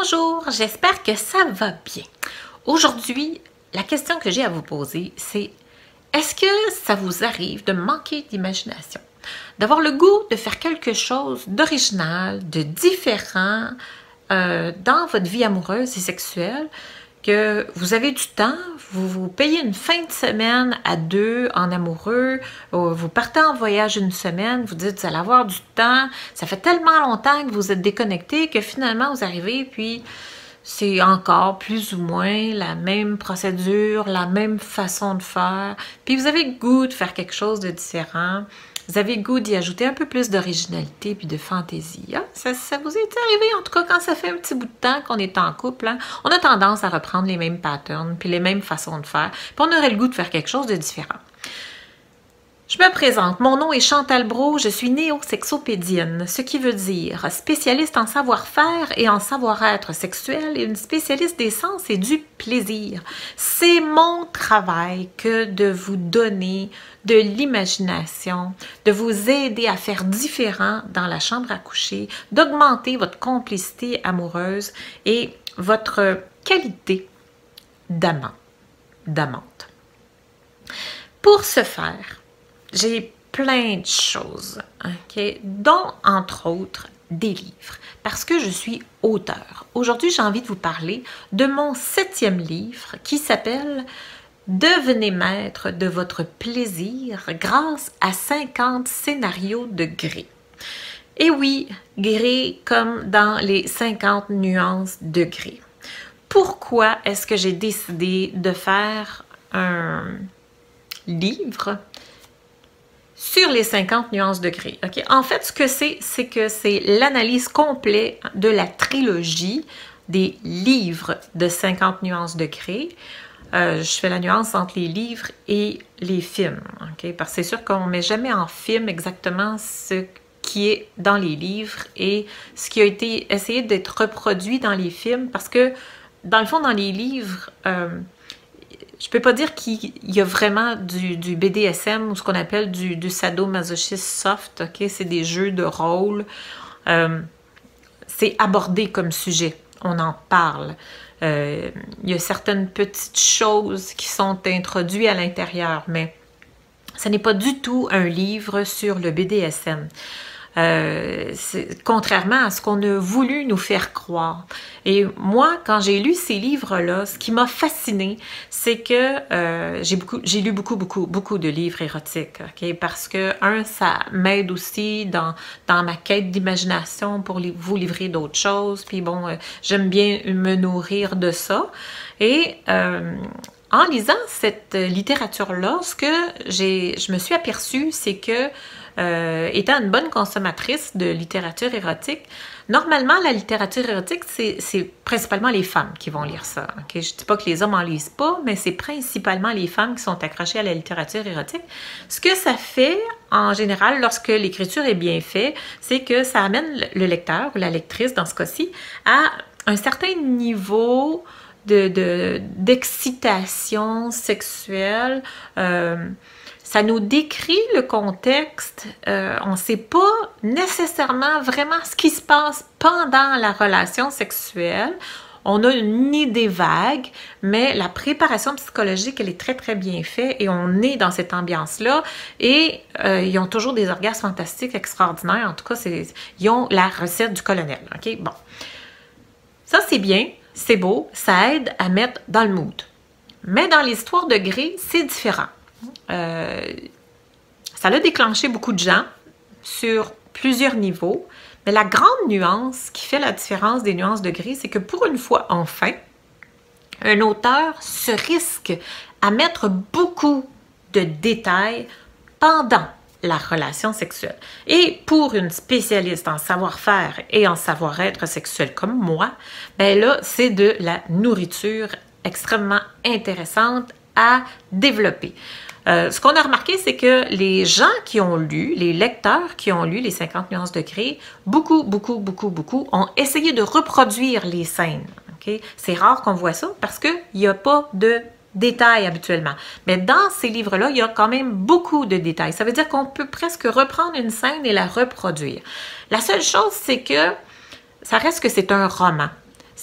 Bonjour, j'espère que ça va bien. Aujourd'hui, la question que j'ai à vous poser, c'est est-ce que ça vous arrive de manquer d'imagination? D'avoir le goût de faire quelque chose d'original, de différent dans votre vie amoureuse et sexuelle, que vous avez du temps, vous payez une fin de semaine à deux en amoureux, vous partez en voyage une semaine, vous dites vous allez avoir du temps, ça fait tellement longtemps que vous êtes déconnecté que finalement vous arrivez puis c'est encore plus ou moins la même procédure, la même façon de faire, puis vous avez le goût de faire quelque chose de différent. Vous avez le goût d'y ajouter un peu plus d'originalité puis de fantaisie. Hein? Ça vous est arrivé, en tout cas, quand ça fait un petit bout de temps qu'on est en couple, hein? On a tendance à reprendre les mêmes patterns puis les mêmes façons de faire, puis on aurait le goût de faire quelque chose de différent. Je me présente, mon nom est Chantal Brault, je suis néo-sexopédienne, ce qui veut dire spécialiste en savoir-faire et en savoir-être sexuel et une spécialiste des sens et du plaisir. C'est mon travail que de vous donner de l'imagination, de vous aider à faire différent dans la chambre à coucher, d'augmenter votre complicité amoureuse et votre qualité d'amant, d'amante. Pour ce faire, j'ai plein de choses, okay, dont entre autres des livres, parce que je suis auteure. Aujourd'hui, j'ai envie de vous parler de mon 7e livre qui s'appelle « Devenez maître de votre plaisir grâce à 50 scénarios de Grey ». Et oui, Grey comme dans les 50 nuances de Grey. Pourquoi est-ce que j'ai décidé de faire un livre sur les 50 nuances de Grey? Okay? En fait, ce que c'est que c'est l'analyse complète de la trilogie des livres de 50 nuances de Grey. Je fais la nuance entre les livres et les films. Okay? Parce que c'est sûr qu'on ne met jamais en film exactement ce qui est dans les livres et ce qui a été essayé d'être reproduit dans les films. Parce que, dans le fond, dans les livres, je peux pas dire qu'il y a vraiment du BDSM ou ce qu'on appelle du sadomasochisme soft. Okay? C'est des jeux de rôle. C'est abordé comme sujet. On en parle. Il y a certaines petites choses qui sont introduites à l'intérieur, mais ce n'est pas du tout un livre sur le BDSM. Contrairement à ce qu'on a voulu nous faire croire. Et moi, quand j'ai lu ces livres-là, ce qui m'a fascinée, c'est que j'ai lu beaucoup de livres érotiques, okay? Parce que, ça m'aide aussi dans ma quête d'imagination pour vous livrer d'autres choses. Puis bon, j'aime bien me nourrir de ça. Et en lisant cette littérature-là, ce que je me suis aperçue, c'est que étant une bonne consommatrice de littérature érotique, normalement, la littérature érotique, c'est principalement les femmes qui vont lire ça. Okay? Je ne dis pas que les hommes en lisent pas, mais c'est principalement les femmes qui sont accrochées à la littérature érotique. Ce que ça fait, en général, lorsque l'écriture est bien faite, c'est que ça amène le lecteur ou la lectrice, dans ce cas-ci, à un certain niveau d'excitation sexuelle. Ça nous décrit le contexte, on ne sait pas nécessairement vraiment ce qui se passe pendant la relation sexuelle. On a une idée vague, mais la préparation psychologique, elle est très, très bien faite et on est dans cette ambiance-là. Et ils ont toujours des orgasmes fantastiques, extraordinaires. En tout cas, ils ont la recette du colonel. Okay? Bon. Ça, c'est bien, c'est beau, ça aide à mettre dans le mood. Mais dans l'histoire de Grey, c'est différent. Ça a déclenché beaucoup de gens sur plusieurs niveaux, mais la grande nuance qui fait la différence des nuances de Grey, c'est que pour une fois, enfin, un auteur se risque à mettre beaucoup de détails pendant la relation sexuelle. Et pour une spécialiste en savoir-faire et en savoir-être sexuel comme moi, ben là, c'est de la nourriture extrêmement intéressante à développer. Ce qu'on a remarqué, c'est que les gens qui ont lu, les lecteurs qui ont lu les 50 nuances de Grey, beaucoup ont essayé de reproduire les scènes. Okay? C'est rare qu'on voit ça parce qu'il n'y a pas de détails habituellement. Mais dans ces livres-là, il y a quand même beaucoup de détails. Ça veut dire qu'on peut presque reprendre une scène et la reproduire. La seule chose, c'est que ça reste que c'est un roman.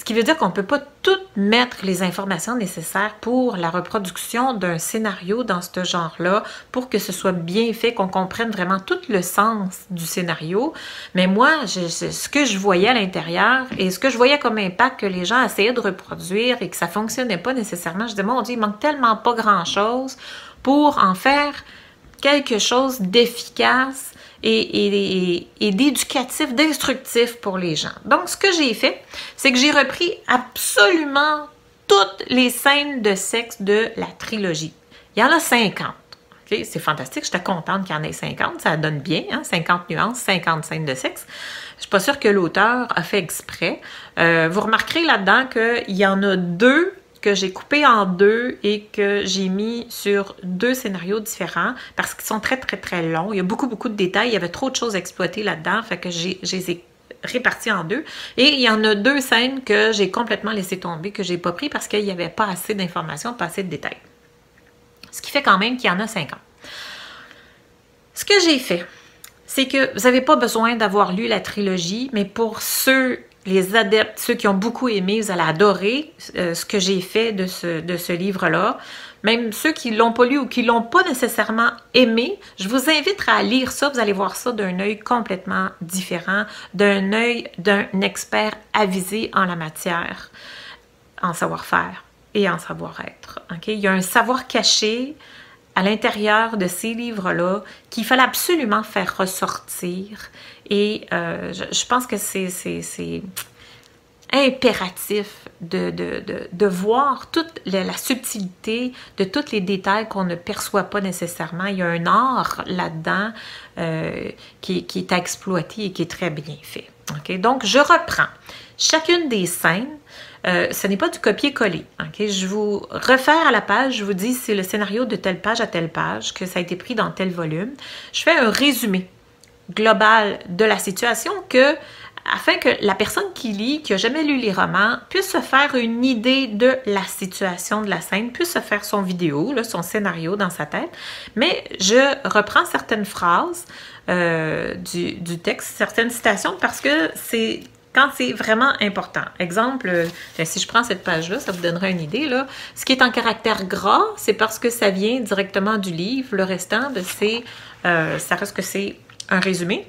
Ce qui veut dire qu'on ne peut pas tout mettre les informations nécessaires pour la reproduction d'un scénario dans ce genre-là, pour que ce soit bien fait, qu'on comprenne vraiment tout le sens du scénario. Mais moi, ce que je voyais à l'intérieur et ce que je voyais comme impact que les gens essayaient de reproduire et que ça ne fonctionnait pas nécessairement, je disais, mon Dieu, il manque tellement pas grand-chose pour en faire quelque chose d'efficace et d'éducatif, d'instructif pour les gens. Donc, ce que j'ai fait, c'est que j'ai repris absolument toutes les scènes de sexe de la trilogie. Il y en a 50. Okay? C'est fantastique, j'étais contente qu'il y en ait 50, ça donne bien, hein? 50 nuances, 50 scènes de sexe. Je ne suis pas sûre que l'auteur a fait exprès. Vous remarquerez là-dedans qu'il y en a 2 que j'ai coupé en 2 et que j'ai mis sur 2 scénarios différents parce qu'ils sont très, très, très longs. Il y a beaucoup, beaucoup de détails. Il y avait trop de choses à exploiter là-dedans, fait que je les ai répartis en 2. Et il y en a 2 scènes que j'ai complètement laissé tomber, que j'ai pas pris parce qu'il n'y avait pas assez d'informations, pas assez de détails. Ce qui fait quand même qu'il y en a 50. Ce que j'ai fait, c'est que vous n'avez pas besoin d'avoir lu la trilogie, mais pour les adeptes, ceux qui ont beaucoup aimé, vous allez adorer ce que j'ai fait de ce livre-là. Même ceux qui ne l'ont pas lu ou qui ne l'ont pas nécessairement aimé, je vous invite à lire ça. Vous allez voir ça d'un œil complètement différent, d'un œil d'un expert avisé en la matière, en savoir-faire et en savoir-être. Okay? Il y a un savoir caché à l'intérieur de ces livres-là qu'il fallait absolument faire ressortir. Et je pense que c'est impératif de voir toute la subtilité de tous les détails qu'on ne perçoit pas nécessairement. Il y a un art là-dedans qui est à exploiter et qui est très bien fait. Okay? Donc, je reprends chacune des scènes. Ce n'est pas du copier-coller. Okay? Je vous réfère à la page, je vous dis c'est le scénario de telle page à telle page, que ça a été pris dans tel volume. Je fais un résumé global de la situation afin que la personne qui lit, qui n'a jamais lu les romans, puisse se faire une idée de la situation de la scène, puisse se faire son vidéo, là, son scénario dans sa tête. Mais je reprends certaines phrases du texte, certaines citations, parce que c'est quand c'est vraiment important. Exemple, si je prends cette page-là, ça vous donnera une idée. Là. Ce qui est en caractère gras, c'est parce que ça vient directement du livre. Le restant, ça reste que c'est un résumé.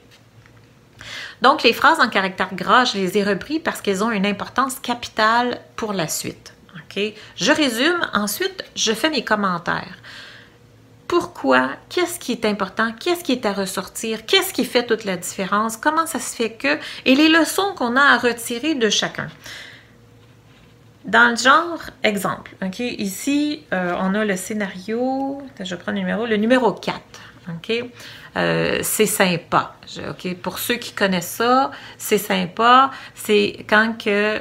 Donc, les phrases en caractère gras, je les ai repris parce qu'elles ont une importance capitale pour la suite. Okay? Je résume, ensuite, je fais mes commentaires. Pourquoi? Qu'est-ce qui est important? Qu'est-ce qui est à ressortir? Qu'est-ce qui fait toute la différence? Comment ça se fait que? Et les leçons qu'on a à retirer de chacun. Dans le genre, exemple, okay? Ici, on a le scénario, je prends le numéro 4. Okay? C'est sympa. Okay? Pour ceux qui connaissent ça, c'est sympa. C'est quand que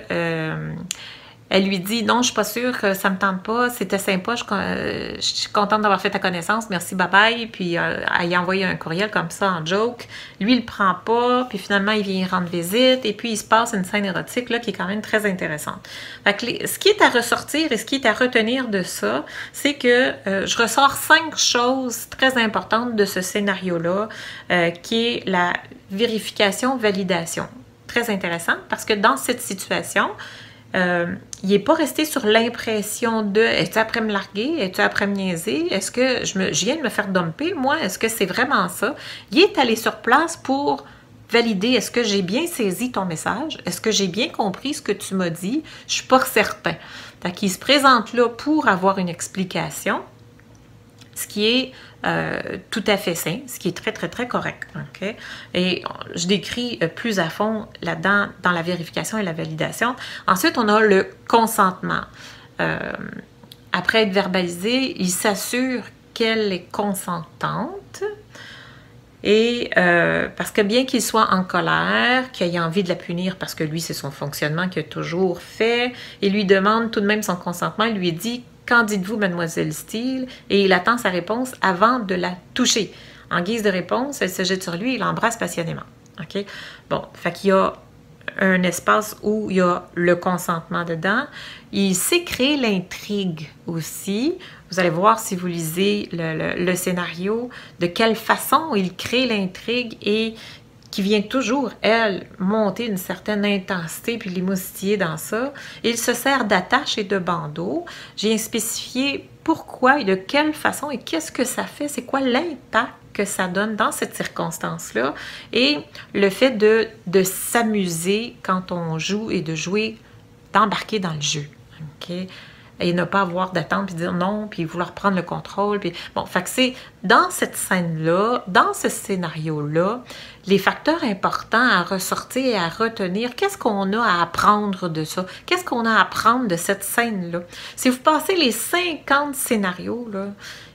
elle lui dit « Non, je suis pas sûre que ça me tente pas. C'était sympa. Je suis contente d'avoir fait ta connaissance. Merci, bye-bye. » Puis elle y a envoyé un courriel comme ça en joke. Lui, il le prend pas. Puis finalement, il vient rendre visite. Et puis, il se passe une scène érotique là, qui est quand même très intéressante. Fait que ce qui est à ressortir et ce qui est à retenir de ça, c'est que je ressors 5 choses très importantes de ce scénario-là, qui est la vérification-validation. Très intéressant parce que dans cette situation, il n'est pas resté sur l'impression de « Es-tu après me larguer? Es-tu après me niaiser? Est-ce que je viens de me faire dumper? Moi, est-ce que c'est vraiment ça? » Il est allé sur place pour valider « Est-ce que j'ai bien saisi ton message? Est-ce que j'ai bien compris ce que tu m'as dit? Je ne suis pas certain. » Fait qu'il se présente là pour avoir une explication, ce qui est tout à fait sain, ce qui est très, très, très correct. Okay? Et je décris plus à fond là-dedans, dans la vérification et la validation. Ensuite, on a le consentement. Après être verbalisé, il s'assure qu'elle est consentante. Et parce que bien qu'il soit en colère, qu'il ait envie de la punir parce que lui, c'est son fonctionnement qu'il a toujours fait, il lui demande tout de même son consentement, il lui dit « Qu'en dites-vous, mademoiselle Steele? » Et il attend sa réponse avant de la toucher. En guise de réponse, elle se jette sur lui et l'embrasse passionnément. Okay? Bon, fait qu'il y a un espace où il y a le consentement dedans. Il sait créer l'intrigue aussi. Vous allez voir si vous lisez le scénario, de quelle façon il crée l'intrigue et qui vient toujours, elle, monter une certaine intensité puis l'émoustiller dans ça. Il se sert d'attache et de bandeau. J'ai spécifié pourquoi et de quelle façon et qu'est-ce que ça fait, c'est quoi l'impact que ça donne dans cette circonstance-là et le fait de s'amuser quand on joue et de jouer, d'embarquer dans le jeu. Okay? Et ne pas avoir d'attente, puis dire non, puis vouloir prendre le contrôle. Puis... Bon, fait que c'est dans cette scène-là, dans ce scénario-là, les facteurs importants à ressortir et à retenir, qu'est-ce qu'on a à apprendre de ça? Qu'est-ce qu'on a à apprendre de cette scène-là? Si vous passez les 50 scénarios, là,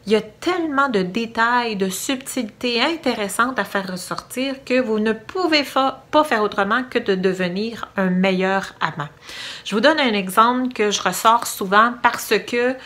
il y a tellement de détails, de subtilités intéressantes à faire ressortir que vous ne pouvez pas faire autrement que de devenir un meilleur amant. Je vous donne un exemple que je ressors souvent parce que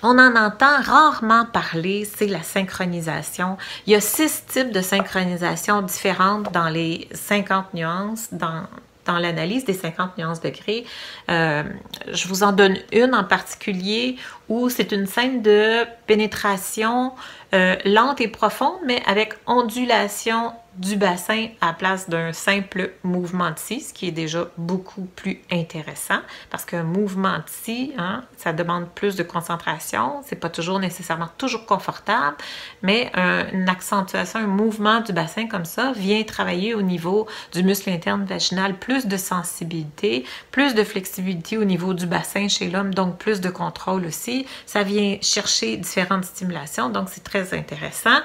on en entend rarement parler, c'est la synchronisation. Il y a 6 types de synchronisation différentes dans les 50 nuances, dans l'analyse des 50 nuances degrés. Je vous en donne une en particulier où c'est une scène de pénétration lente et profonde, mais avec ondulation du bassin à la place d'un simple mouvement de scie, ce qui est déjà beaucoup plus intéressant, parce qu'un mouvement de scie, hein, ça demande plus de concentration, c'est pas toujours nécessairement toujours confortable, mais une accentuation, un mouvement du bassin comme ça vient travailler au niveau du muscle interne vaginal, plus de sensibilité, plus de flexibilité au niveau du bassin chez l'homme, donc plus de contrôle aussi. Ça vient chercher différentes stimulations, donc c'est très intéressant.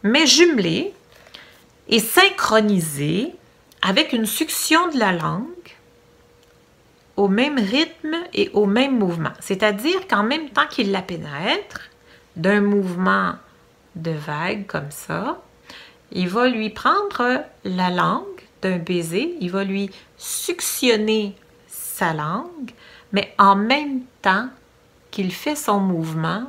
Mais jumelé et synchronisé avec une succion de la langue au même rythme et au même mouvement. C'est-à-dire qu'en même temps qu'il la pénètre, d'un mouvement de vague comme ça, il va lui prendre la langue d'un baiser, il va lui suctionner sa langue, mais en même temps qu'il fait son mouvement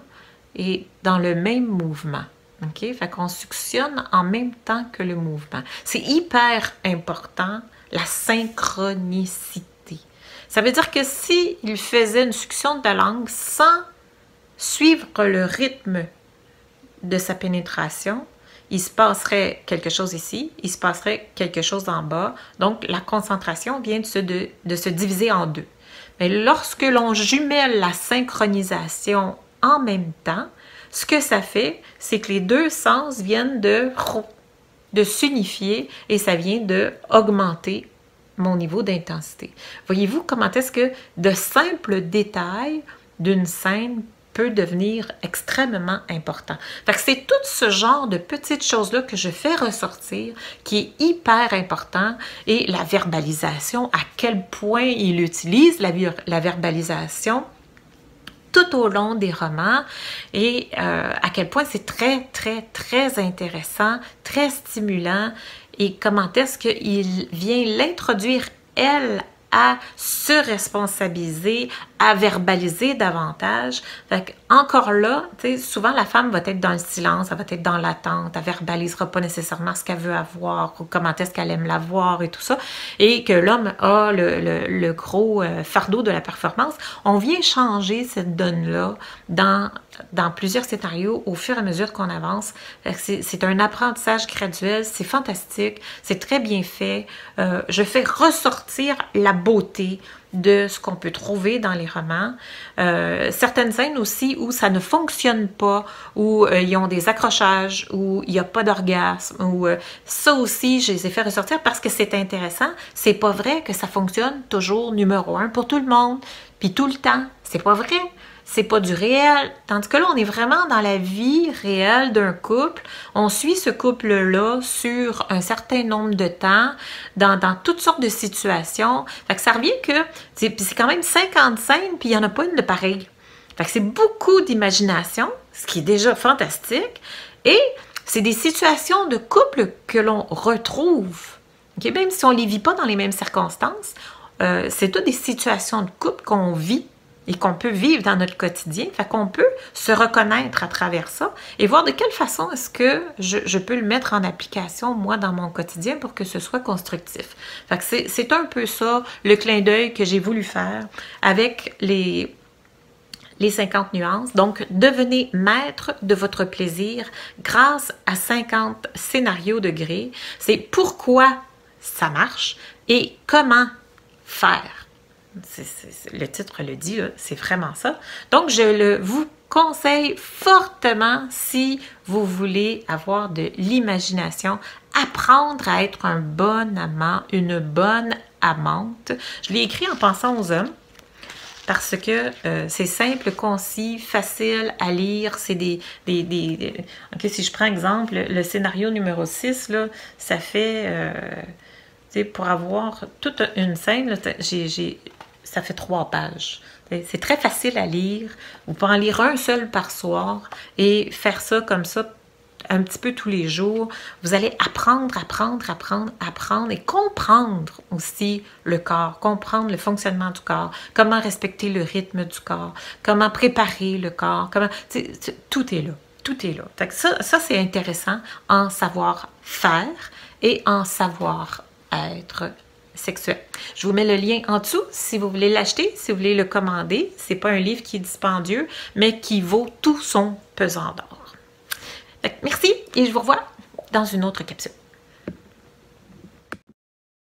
et dans le même mouvement. OK? Fait qu'on suctionne en même temps que le mouvement. C'est hyper important, la synchronicité. Ça veut dire que s'il faisait une succion de la langue sans suivre le rythme de sa pénétration, il se passerait quelque chose ici, il se passerait quelque chose en bas. Donc, la concentration vient de se diviser en deux. Mais lorsque l'on jumelle la synchronisation en même temps, ce que ça fait, c'est que les deux sens viennent de s'unifier et ça vient d'augmenter mon niveau d'intensité. Voyez-vous comment est-ce que de simples détails d'une scène peut devenir extrêmement important. Fait que c'est tout ce genre de petites choses-là que je fais ressortir qui est hyper important et la verbalisation, à quel point il utilise la verbalisation tout au long des romans et à quel point c'est très, très, très intéressant, très stimulant et comment est-ce qu'il vient l'introduire, elle, à se responsabiliser, à verbaliser davantage. Fait encore là, souvent la femme va être dans le silence, elle va être dans l'attente, elle verbalisera pas nécessairement ce qu'elle veut avoir ou comment est-ce qu'elle aime l'avoir et tout ça, et que l'homme a le gros fardeau de la performance. On vient changer cette donne-là dans plusieurs scénarios au fur et à mesure qu'on avance. C'est un apprentissage graduel, c'est fantastique, c'est très bien fait. Je fais ressortir la beauté de ce qu'on peut trouver dans les romans. Certaines scènes aussi où ça ne fonctionne pas, où ils ont des accrochages, où il n'y a pas d'orgasme, où ça aussi, je les ai fait ressortir parce que c'est intéressant. C'est pas vrai que ça fonctionne toujours numéro 1 pour tout le monde, puis tout le temps. C'est pas vrai. C'est pas du réel. Tandis que là, on est vraiment dans la vie réelle d'un couple. On suit ce couple-là sur un certain nombre de temps, dans toutes sortes de situations. Fait que ça revient que c'est quand même 50 scènes, puis il n'y en a pas une de pareille. Fait que c'est beaucoup d'imagination, ce qui est déjà fantastique. Et c'est des situations de couple que l'on retrouve. Okay? Même si on ne les vit pas dans les mêmes circonstances, c'est toutes des situations de couple qu'on vit et qu'on peut vivre dans notre quotidien. Fait qu'on peut se reconnaître à travers ça et voir de quelle façon est-ce que je peux le mettre en application, moi, dans mon quotidien pour que ce soit constructif. Fait que c'est un peu ça, le clin d'œil que j'ai voulu faire avec les les 50 nuances. Donc, devenez maître de votre plaisir grâce à 50 scénarios de Grey. C'est pourquoi ça marche et comment faire. Le titre le dit, c'est vraiment ça. Donc, je vous conseille fortement si vous voulez avoir de l'imagination, apprendre à être un bon amant, une bonne amante. Je l'ai écrit en pensant aux hommes parce que c'est simple, concis, facile à lire. C'est OK, si je prends exemple, le scénario numéro 6, là, ça fait... pour avoir toute une scène, là, ça fait 3 pages. C'est très facile à lire. Vous pouvez en lire un seul par soir et faire ça comme ça un petit peu tous les jours. Vous allez apprendre et comprendre aussi le corps, comprendre le fonctionnement du corps, comment respecter le rythme du corps, comment préparer le corps, tout est là. Tout est là. Ça c'est intéressant en savoir faire et en savoir être sexuel. Je vous mets le lien en dessous si vous voulez l'acheter, si vous voulez le commander. C'est pas un livre qui est dispendieux, mais qui vaut tout son pesant d'or. Merci et je vous revois dans une autre capsule.